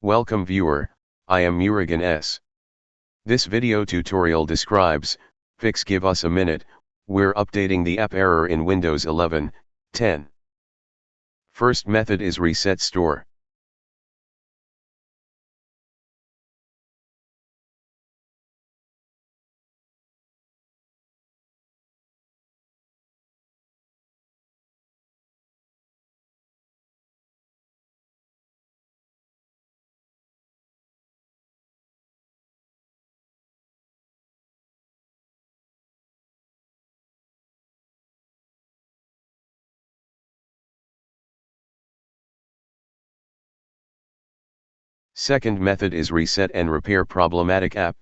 Welcome viewer, I am Murugan S. This video tutorial describes, fix give us a minute, we're updating the app error in Windows 11, 10. First method is reset store. Second method is reset and repair problematic app.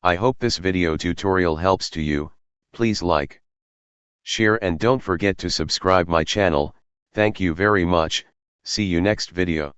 I hope this video tutorial helps to you. Please like, share and don't forget to subscribe my channel. Thank you very much. See you next video.